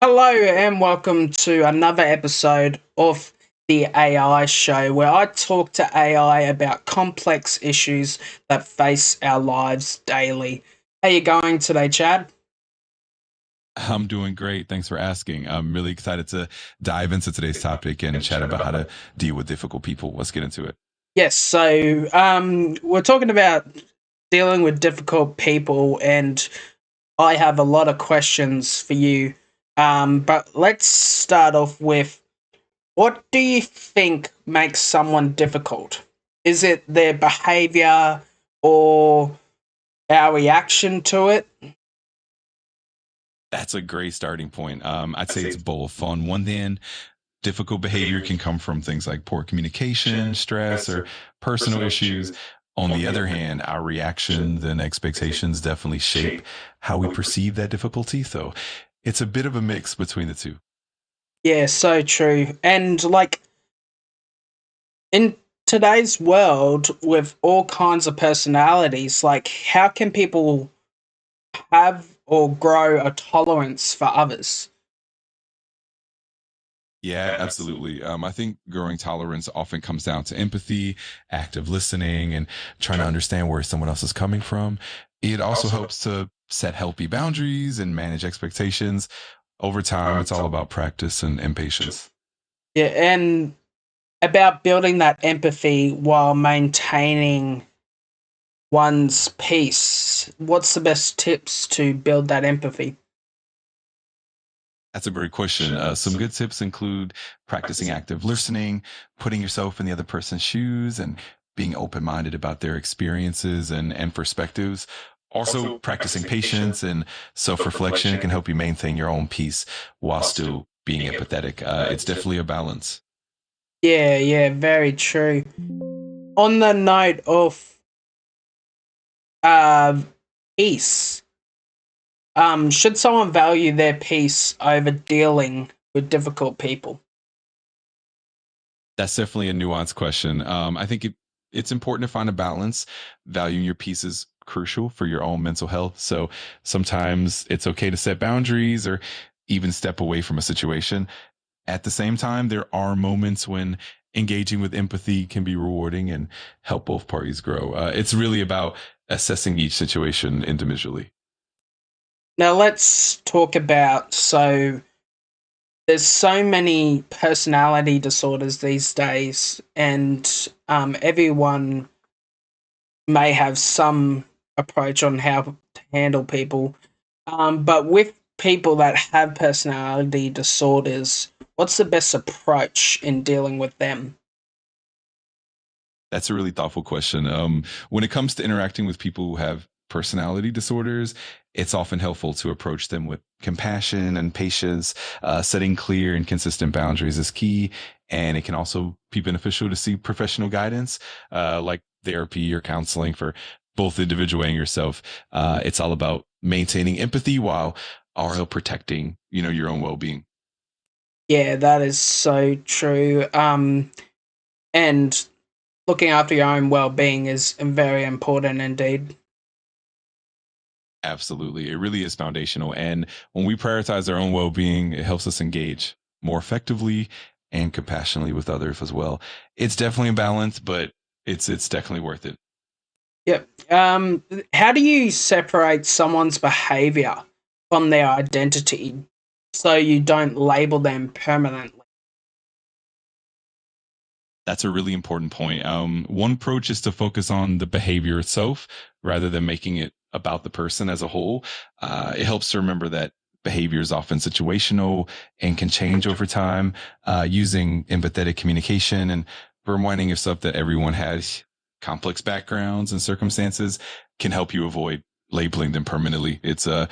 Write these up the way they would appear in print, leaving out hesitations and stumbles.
Hello and welcome to another episode of the AI show where I talk to AI about complex issues that face our lives daily. How you going today, Chad? I'm doing great. Thanks for asking. I'm really excited to dive into today's topic and chat about how to deal with difficult people. Let's get into it. Yes, we're talking about dealing with difficult people, and I have a lot of questions for you. But let's start off with, what do you think makes someone difficult? Is it their behavior or our reaction to it? That's a great starting point. I'd say it's both. On one hand, difficult behavior can come from things like poor communication, stress, or personal issues. On the other hand, our reactions and expectations definitely shape how we perceive that difficulty. So it's a bit of a mix between the two. Yeah, so true. And like in today's world with all kinds of personalities, like how can people have or grow a tolerance for others? Yeah, absolutely. I think growing tolerance often comes down to empathy, active listening, and trying to understand where someone else is coming from. It also helps to set healthy boundaries and manage expectations. Over time, it's all about practice and patience. Yeah, and about building that empathy while maintaining one's peace. What's the best tips to build that empathy? That's a great question. Some good tips include practicing active listening, putting yourself in the other person's shoes, and being open minded about their experiences and perspectives. Also, practicing patience and self reflection can help you maintain your own peace while still being empathetic. It's definitely a balance. Yeah, yeah, very true. On the note of uh, peace, should someone value their peace over dealing with difficult people? That's definitely a nuanced question. I think it's important to find a balance. Valuing your peace is crucial for your own mental health. So sometimes it's okay to set boundaries or even step away from a situation. At the same time, there are moments when engaging with empathy can be rewarding and help both parties grow. It's really about assessing each situation individually. Now let's talk about, there's so many personality disorders these days, and everyone may have some approach on how to handle people. But with people that have personality disorders, what's the best approach in dealing with them? That's a really thoughtful question. When it comes to interacting with people who have personality disorders, it's often helpful to approach them with compassion and patience. Setting clear and consistent boundaries is key, and it can also be beneficial to see professional guidance, like therapy or counseling for both the individual and yourself. It's all about maintaining empathy while also protecting, your own well-being. Yeah, that is so true. And looking after your own well-being is very important indeed. Absolutely. It really is foundational. And when we prioritize our own well being, it helps us engage more effectively and compassionately with others as well. It's definitely a balance, but it's definitely worth it. Yep. How do you separate someone's behavior from their identity so you don't label them permanently? That's a really important point. One approach is to focus on the behavior itself rather than making it about the person as a whole. It helps to remember that behavior is often situational and can change over time. Using empathetic communication and reminding yourself that everyone has complex backgrounds and circumstances can help you avoid labeling them permanently. It's all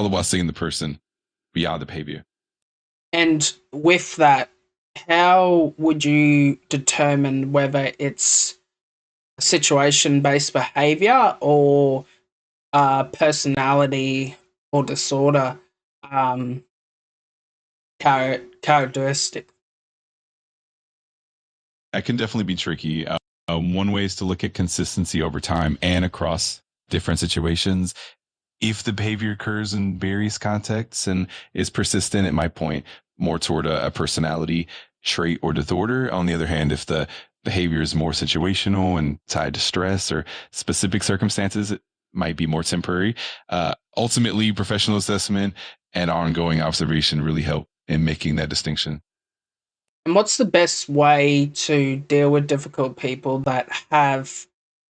about seeing the person beyond the behavior. And with that, how would you determine whether it's situation based behavior or personality or disorder um, characteristic? That can definitely be tricky. One way is to look at consistency over time and across different situations. If the behavior occurs in various contexts and is persistent, it might point more toward a personality trait or disorder. On the other hand, if the behavior is more situational and tied to stress or specific circumstances, it might be more temporary. Ultimately, professional assessment and ongoing observation really help in making that distinction. And what's the best way to deal with difficult people that have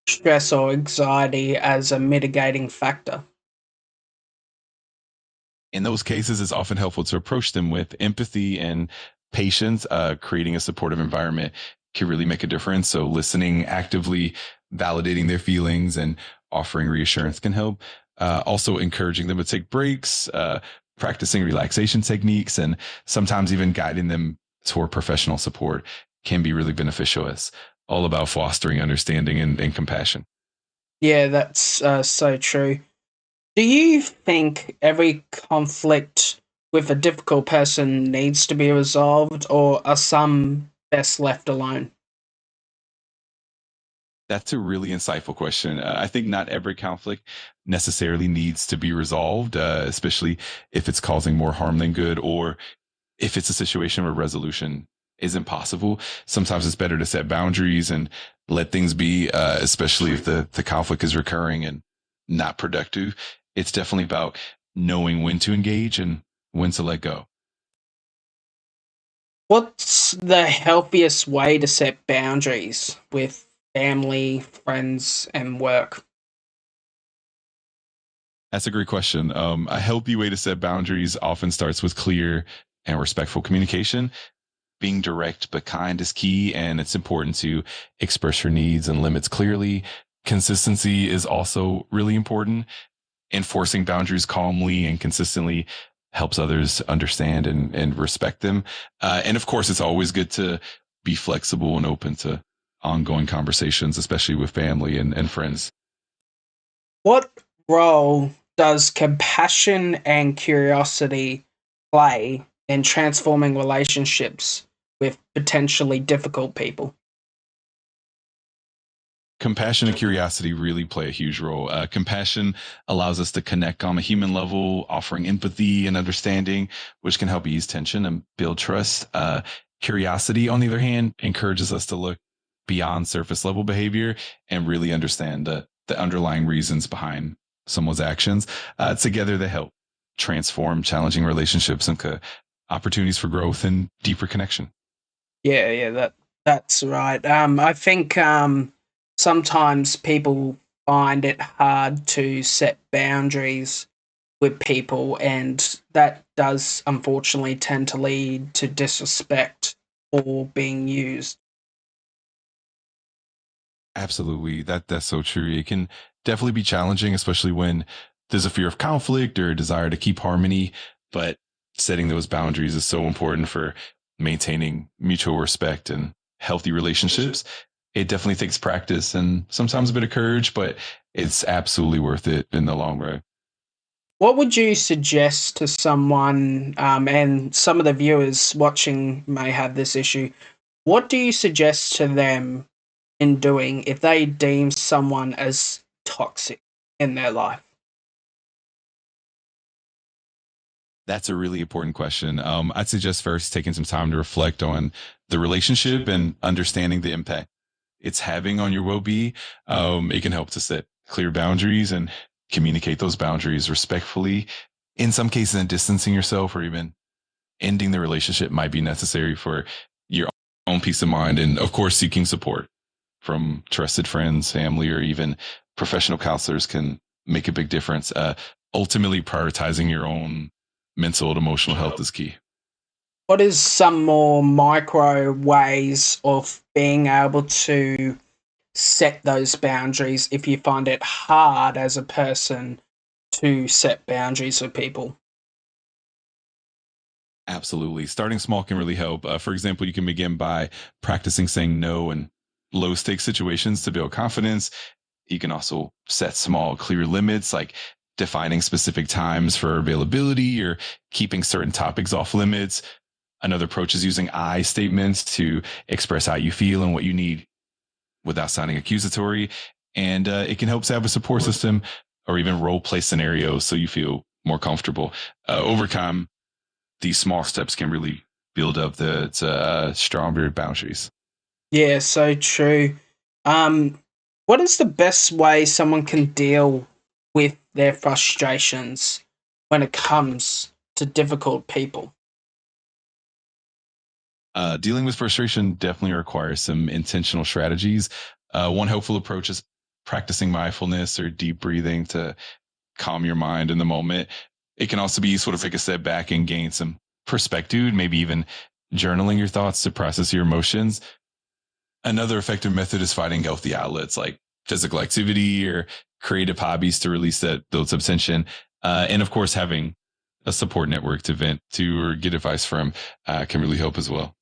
stress or anxiety as a mitigating factor? In those cases, it's often helpful to approach them with empathy and patience. Creating a supportive environment can really make a difference. So, listening actively, validating their feelings, and offering reassurance can help. Also, encouraging them to take breaks, practicing relaxation techniques, and sometimes even guiding them toward professional support can be really beneficial. It's all about fostering understanding and compassion. Yeah, that's so true. Do you think every conflict with a difficult person needs to be resolved, or are some best left alone? That's a really insightful question. I think not every conflict necessarily needs to be resolved, especially if it's causing more harm than good, or if it's a situation where resolution isn't possible. Sometimes it's better to set boundaries and let things be, especially if the conflict is recurring and not productive. It's definitely about knowing when to engage and when to let go. What's the healthiest way to set boundaries with family, friends, and work? That's a great question. A healthy way to set boundaries often starts with clear and respectful communication. Being direct but kind is key, and it's important to express your needs and limits clearly. Consistency is also really important. Enforcing boundaries calmly and consistently helps others understand and respect them. And of course, it's always good to be flexible and open to ongoing conversations, especially with family and friends. What role does compassion and curiosity play in transforming relationships with potentially difficult people? Compassion and curiosity really play a huge role. Compassion allows us to connect on a human level, offering empathy and understanding, which can help ease tension and build trust. Curiosity, on the other hand, encourages us to look beyond surface level behavior and really understand the underlying reasons behind someone's actions. Together, they help transform challenging relationships into opportunities for growth and deeper connection. Yeah, yeah, that's right. I think sometimes people find it hard to set boundaries with people, and that does unfortunately tend to lead to disrespect or being used. Absolutely. That's so true. It can definitely be challenging, especially when there's a fear of conflict or a desire to keep harmony. But setting those boundaries is so important for maintaining mutual respect and healthy relationships. It definitely takes practice and sometimes a bit of courage, but it's absolutely worth it in the long run. What would you suggest to someone, and some of the viewers watching may have this issue, what do you suggest to them in doing if they deem someone as toxic in their life? That's a really important question. I'd suggest first taking some time to reflect on the relationship and understanding the impact it's having on your well-being. It can help to set clear boundaries and communicate those boundaries respectfully. In some cases, and distancing yourself or even ending the relationship might be necessary for your own peace of mind. And of course, seeking support from trusted friends, family, or even professional counselors can make a big difference. Ultimately, prioritizing your own mental and emotional health is key. What is some more micro ways of being able to set those boundaries if you find it hard as a person to set boundaries with people? Absolutely. Starting small can really help. For example, you can begin by practicing saying no in low stakes situations to build confidence. You can also set small, clear limits like defining specific times for availability or keeping certain topics off limits. Another approach is using I statements to express how you feel and what you need without sounding accusatory. And it can help to have a support system or even role play scenarios so you feel more comfortable. Over time, these small steps can really build up the stronger boundaries. Yeah, so true. Um, what is the best way someone can deal with their frustrations when it comes to difficult people? Dealing with frustration definitely requires some intentional strategies. One helpful approach is practicing mindfulness or deep breathing to calm your mind in the moment. It can also be sort of take a step back and gain some perspective, maybe even journaling your thoughts to process your emotions. Another effective method is finding healthy outlets like physical activity or creative hobbies to release those tension. And of course, having a support network to vent to or get advice from can really help as well.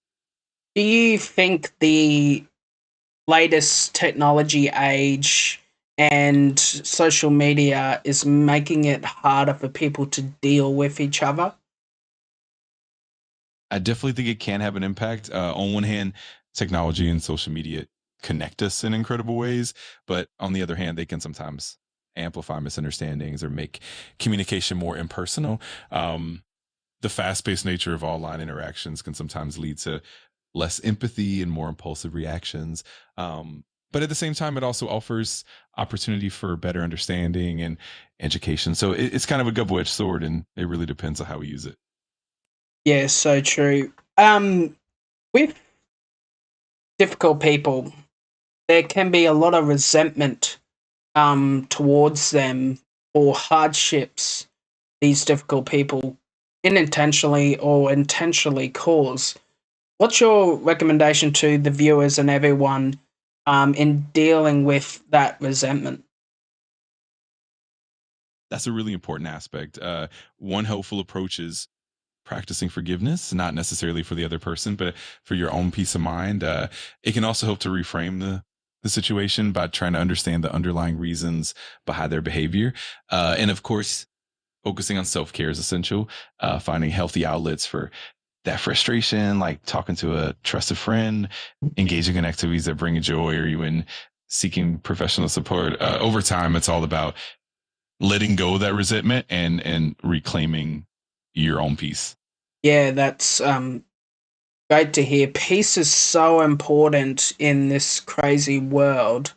Do you think the latest technology age and social media is making it harder for people to deal with each other? I definitely think it can have an impact. On one hand, technology and social media connect us in incredible ways, but on the other hand, they can sometimes amplify misunderstandings or make communication more impersonal. The fast-paced nature of online interactions can sometimes lead to less empathy and more impulsive reactions. But at the same time, it also offers opportunity for better understanding and education. So it's kind of a double-edged sword, and it really depends on how we use it. Yeah, so true. With difficult people, there can be a lot of resentment towards them or hardships these difficult people unintentionally or intentionally cause. What's your recommendation to the viewers and everyone in dealing with that resentment? That's a really important aspect. One helpful approach is practicing forgiveness, not necessarily for the other person, but for your own peace of mind. It can also help to reframe the situation by trying to understand the underlying reasons behind their behavior. And of course, focusing on self care is essential. Finding healthy outlets for that frustration, like talking to a trusted friend, engaging in activities that bring you joy, or even seeking professional support. Over time, it's all about letting go of that resentment and reclaiming your own peace. Yeah, that's great to hear. Peace is so important in this crazy world,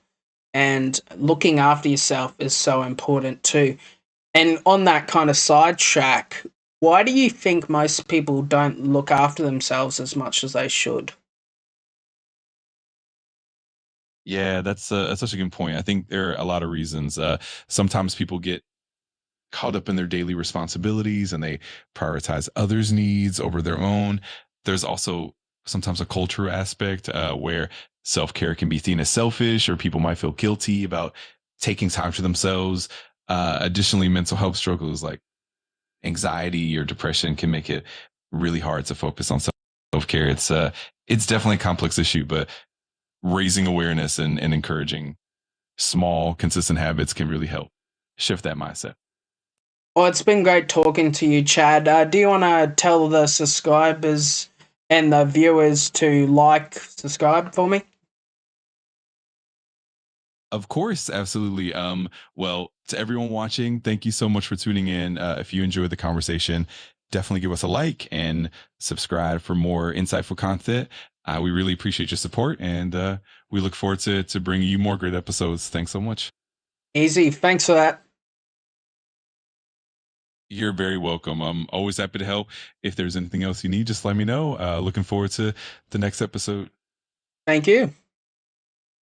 and looking after yourself is so important too. And on that kind of sidetrack, why do you think most people don't look after themselves as much as they should? Yeah, that's such a good point. I think there are a lot of reasons. Sometimes people get caught up in their daily responsibilities and they prioritize others' needs over their own. There's also sometimes a cultural aspect where self care can be seen as selfish, or people might feel guilty about taking time for themselves. Additionally, mental health struggles like anxiety or depression can make it really hard to focus on self care. It's definitely a complex issue, but raising awareness and encouraging small, consistent habits can really help shift that mindset. Well, it's been great talking to you, Chad. Do you want to tell the subscribers and the viewers to like, subscribe for me? Of course, absolutely. Well, to everyone watching, thank you so much for tuning in. If you enjoyed the conversation, definitely give us a like and subscribe for more insightful content. We really appreciate your support, and we look forward to bringing you more great episodes. Thanks so much. Easy. Thanks for that. You're very welcome. I'm always happy to help. If there's anything else you need, just let me know. Looking forward to the next episode. Thank you.